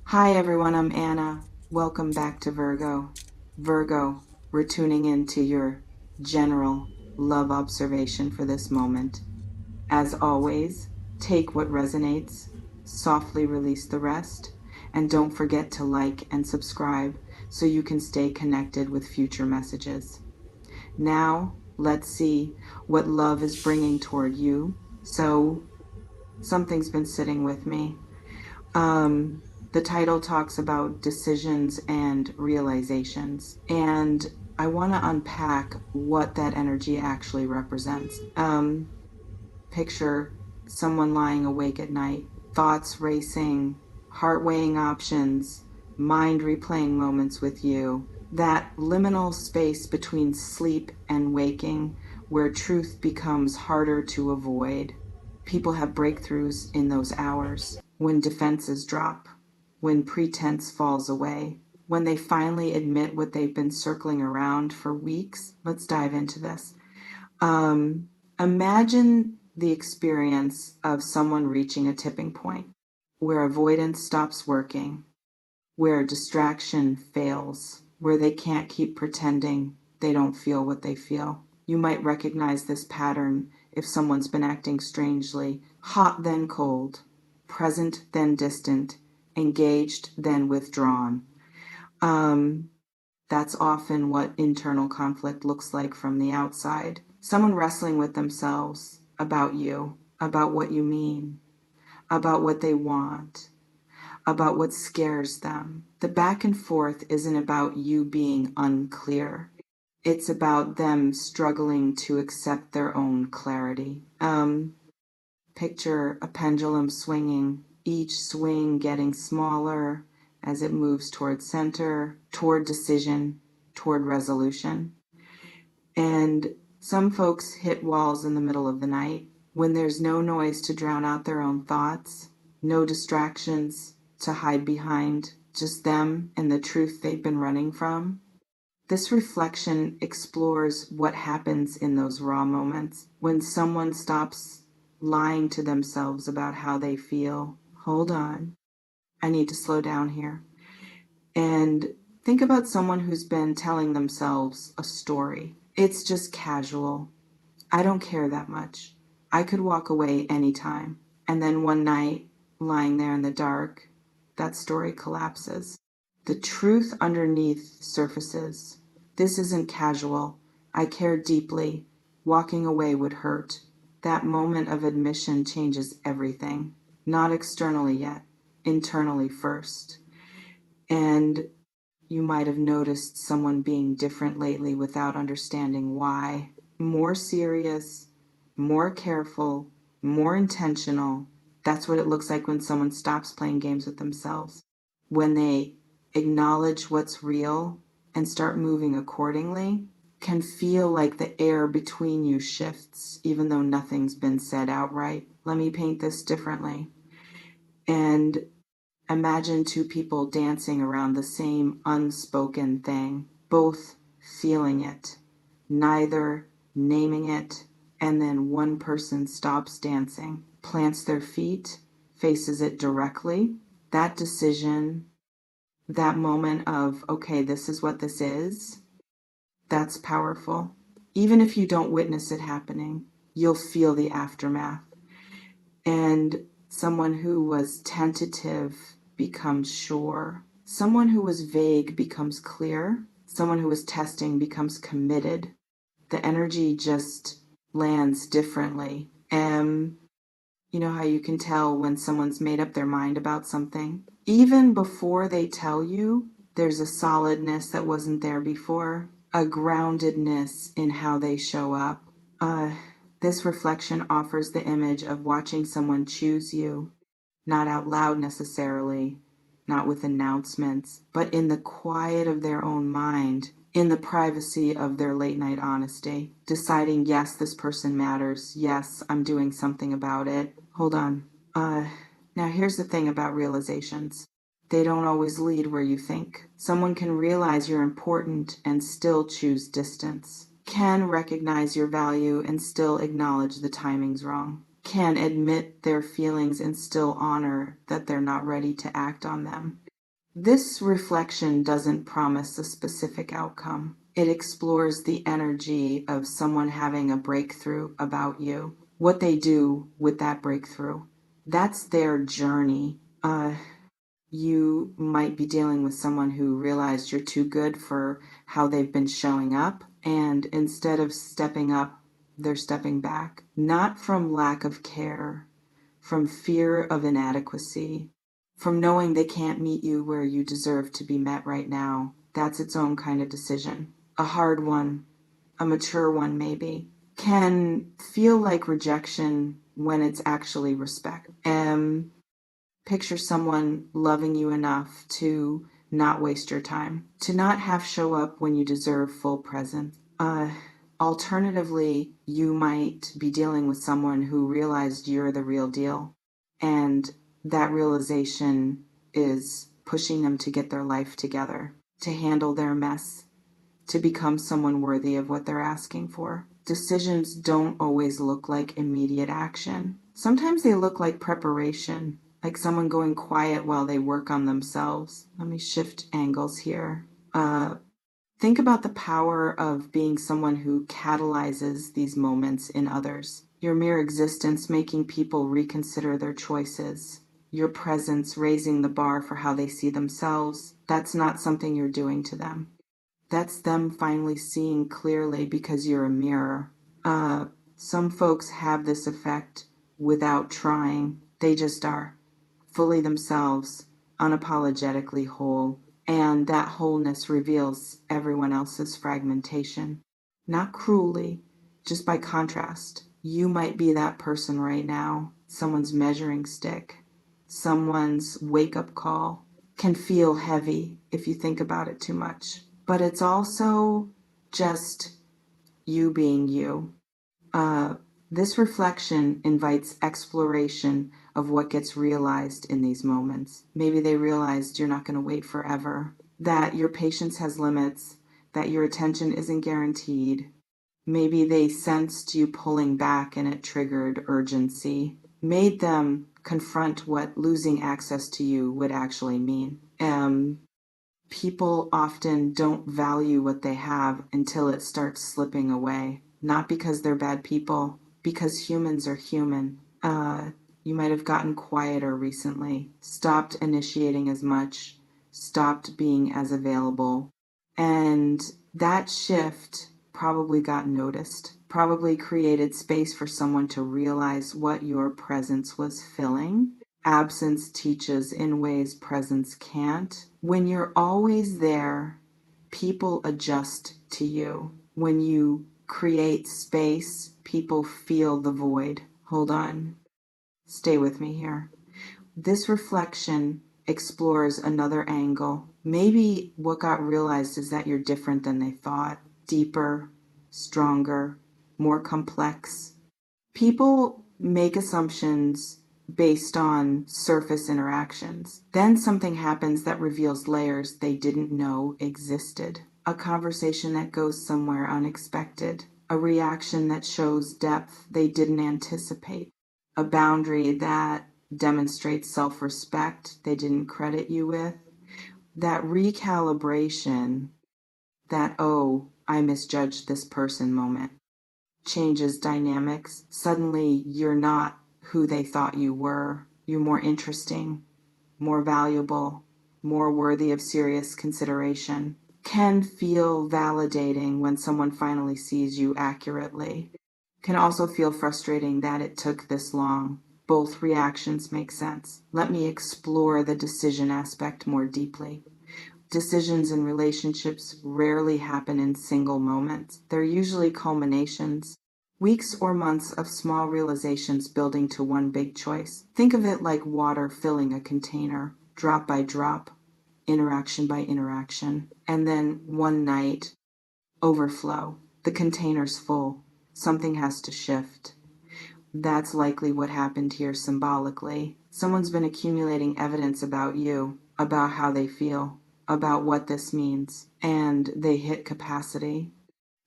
Hi everyone, I'm Anna. Welcome back to Virgo. Virgo, we're tuning into your general love observation for this moment. As always, take what resonates, softly release the rest, and don't forget to like and subscribe so you can stay connected with future messages. Now, let's see what love is bringing toward you. So, something's been sitting with me. The title talks about decisions and realizations, and I want to unpack what that energy actually represents. Picture someone lying awake at night, thoughts racing, heart weighing options, mind replaying moments with you. That liminal space between sleep and waking where truth becomes harder to avoid. People have breakthroughs in those hours when defenses drop, when pretense falls away, when they finally admit what they've been circling around for weeks. Let's dive into this. Imagine the experience of someone reaching a tipping point where avoidance stops working, where distraction fails, where they can't keep pretending they don't feel what they feel. You might recognize this pattern if someone's been acting strangely, hot then cold, present then distant, engaged then withdrawn. That's often what internal conflict looks like from the outside. Someone wrestling with themselves about you, about what you mean, about what they want, about what scares them. The back and forth isn't about you being unclear. It's about them struggling to accept their own clarity. Picture a pendulum swinging, each swing getting smaller as it moves toward center, toward decision, toward resolution. And some folks hit walls in the middle of the night when there's no noise to drown out their own thoughts, no distractions to hide behind, just them and the truth they've been running from. This reflection explores what happens in those raw moments when someone stops lying to themselves about how they feel. Hold on, I need to slow down here. And think about someone who's been telling themselves a story. It's just casual. I don't care that much. I could walk away anytime. And then one night, lying there in the dark, that story collapses. The truth underneath surfaces. This isn't casual. I care deeply. Walking away would hurt. That moment of admission changes everything. Not externally yet, internally first. And you might have noticed someone being different lately without understanding why. More serious, more careful, more intentional. That's what it looks like when someone stops playing games with themselves. When they acknowledge what's real and start moving accordingly, can feel like the air between you shifts, even though nothing's been said outright. Let me paint this differently. And imagine two people dancing around the same unspoken thing, both feeling it, neither naming it, and then one person stops dancing, plants their feet, faces it directly. That decision, that moment of, okay, this is what this is, that's powerful. Even if you don't witness it happening, you'll feel the aftermath. And someone who was tentative becomes sure. Someone who was vague becomes clear. Someone who was testing becomes committed. The energy just lands differently. And you know how you can tell when someone's made up their mind about something? Even before they tell you, there's a solidness that wasn't there before, a groundedness in how they show up. This reflection offers the image of watching someone choose you, not out loud necessarily, not with announcements, but in the quiet of their own mind, in the privacy of their late night honesty, deciding, yes, this person matters. Yes, I'm doing something about it. Hold on. Now here's the thing about realizations. They don't always lead where you think. Someone can realize you're important and still choose distance. Can recognize your value and still acknowledge the timing's wrong. Can admit their feelings and still honor that they're not ready to act on them. This reflection doesn't promise a specific outcome. It explores the energy of someone having a breakthrough about you, what they do with that breakthrough. That's their journey. You might be dealing with someone who realized you're too good for how they've been showing up, and instead of stepping up, they're stepping back. Not from lack of care, from fear of inadequacy, from knowing they can't meet you where you deserve to be met right now. That's its own kind of decision. A hard one, a mature one maybe, can feel like rejection when it's actually respect. Picture someone loving you enough to not waste your time, to not half show up when you deserve full presence. Alternatively, you might be dealing with someone who realized you're the real deal, and that realization is pushing them to get their life together, to handle their mess, to become someone worthy of what they're asking for. Decisions don't always look like immediate action. Sometimes they look like preparation, like someone going quiet while they work on themselves. Let me shift angles here. Think about the power of being someone who catalyzes these moments in others. Your mere existence making people reconsider their choices. Your presence raising the bar for how they see themselves. That's not something you're doing to them. That's them finally seeing clearly because you're a mirror. Some folks have this effect without trying. They just are fully themselves, unapologetically whole. And that wholeness reveals everyone else's fragmentation. Not cruelly, just by contrast. You might be that person right now, someone's measuring stick, someone's wake up call. Can feel heavy if you think about it too much. But it's also just you being you. This reflection invites exploration of what gets realized in these moments. Maybe they realized you're not going to wait forever, that your patience has limits, that your attention isn't guaranteed. Maybe they sensed you pulling back and it triggered urgency, made them confront what losing access to you would actually mean. People often don't value what they have until it starts slipping away. Not because they're bad people, because humans are human. You might have gotten quieter recently, stopped initiating as much, stopped being as available. And that shift probably got noticed, probably created space for someone to realize what your presence was filling. Absence teaches in ways presence can't. When you're always there, people adjust to you. When you create space, people feel the void. Hold on. Stay with me here. This reflection explores another angle. Maybe what got realized is that you're different than they thought. Deeper, stronger, more complex. People make assumptions based on surface interactions. Then something happens that reveals layers they didn't know existed. A conversation that goes somewhere unexpected. A reaction that shows depth they didn't anticipate. A boundary that demonstrates self-respect they didn't credit you with. That recalibration, that, oh, I misjudged this person moment, changes dynamics. Suddenly, you're not who they thought you were. You're more interesting, more valuable, more worthy of serious consideration. Can feel validating when someone finally sees you accurately. Can also feel frustrating that it took this long. Both reactions make sense. Let me explore the decision aspect more deeply. Decisions in relationships rarely happen in single moments. They're usually culminations, weeks or months of small realizations building to one big choice. Think of it like water filling a container, drop by drop, interaction by interaction, and then one night, overflow. The container's full. Something has to shift. That's likely what happened here symbolically. Someone's been accumulating evidence about you, about how they feel, about what this means, and they hit capacity.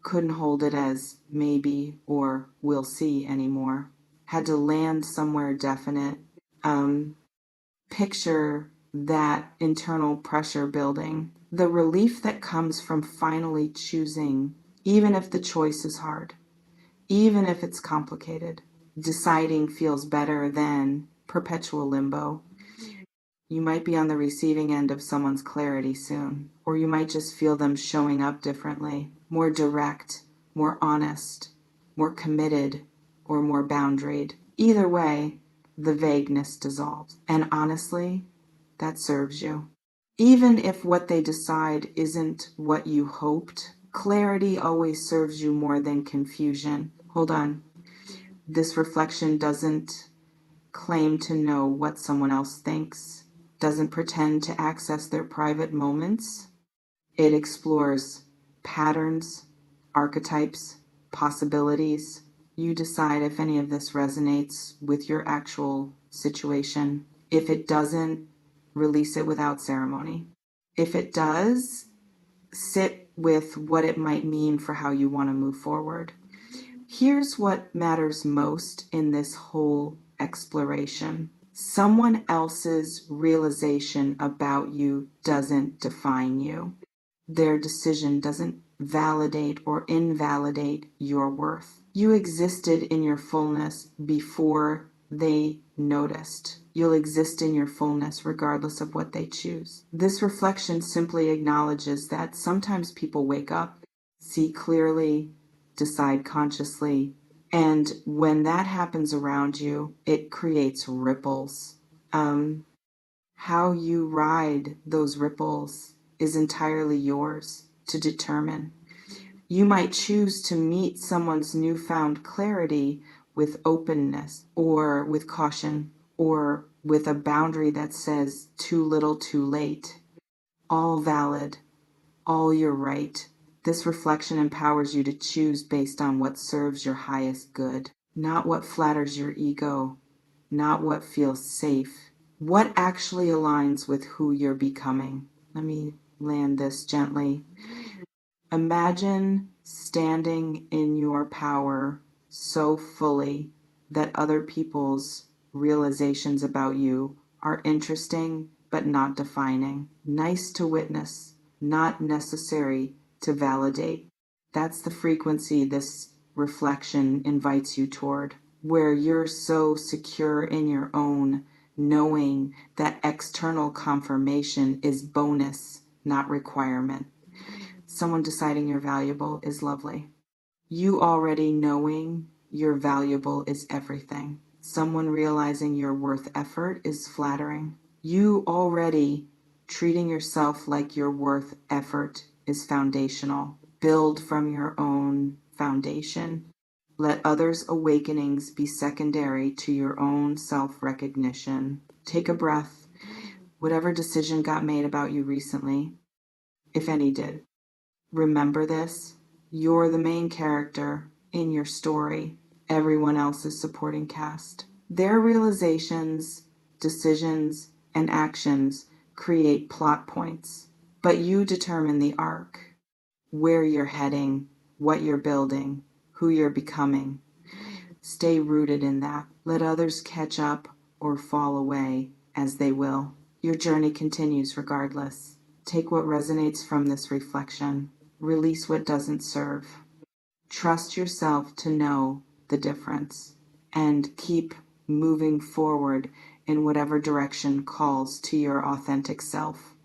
Couldn't hold it as maybe or we'll see anymore. Had to land somewhere definite. Picture that internal pressure building, the relief that comes from finally choosing, even if the choice is hard, even if it's complicated. Deciding feels better than perpetual limbo. You might be on the receiving end of someone's clarity soon, or you might just feel them showing up differently, more direct, more honest, more committed, or more boundaried. Either way, the vagueness dissolves. And honestly, that serves you. Even if what they decide isn't what you hoped, clarity always serves you more than confusion. Hold on. This reflection doesn't claim to know what someone else thinks, doesn't pretend to access their private moments. It explores patterns, archetypes, possibilities. You decide if any of this resonates with your actual situation. If it doesn't, release it without ceremony. If it does, sit with what it might mean for how you want to move forward. Here's what matters most in this whole exploration. Someone else's realization about you doesn't define you. Their decision doesn't validate or invalidate your worth. You existed in your fullness before they noticed. You'll exist in your fullness regardless of what they choose. This reflection simply acknowledges that sometimes people wake up, see clearly, decide consciously, and when that happens around you, it creates ripples. How you ride those ripples is entirely yours to determine. You might choose to meet someone's newfound clarity with openness or with caution or with a boundary that says too little too late. All valid, all your right. This reflection empowers you to choose based on what serves your highest good, not what flatters your ego, not what feels safe. What actually aligns with who you're becoming? Let me land this gently. Imagine standing in your power so fully that other people's realizations about you are interesting but not defining. Nice to witness, not necessary to validate. That's the frequency this reflection invites you toward, where you're so secure in your own knowing that external confirmation is bonus, not requirement. Someone deciding you're valuable is lovely. You already knowing you're valuable is everything. Someone realizing you're worth effort is flattering. You already treating yourself like you're worth effort is foundational. Build from your own foundation. Let others' awakenings be secondary to your own self-recognition. Take a breath. Whatever decision got made about you recently, if any did, remember this. You're the main character in your story. Everyone else is supporting cast. Their realizations, decisions, and actions create plot points, but you determine the arc, where you're heading, what you're building, who you're becoming. Stay rooted in that. Let others catch up or fall away as they will. Your journey continues regardless. Take what resonates from this reflection. Release what doesn't serve. Trust yourself to know the difference and keep moving forward in whatever direction calls to your authentic self.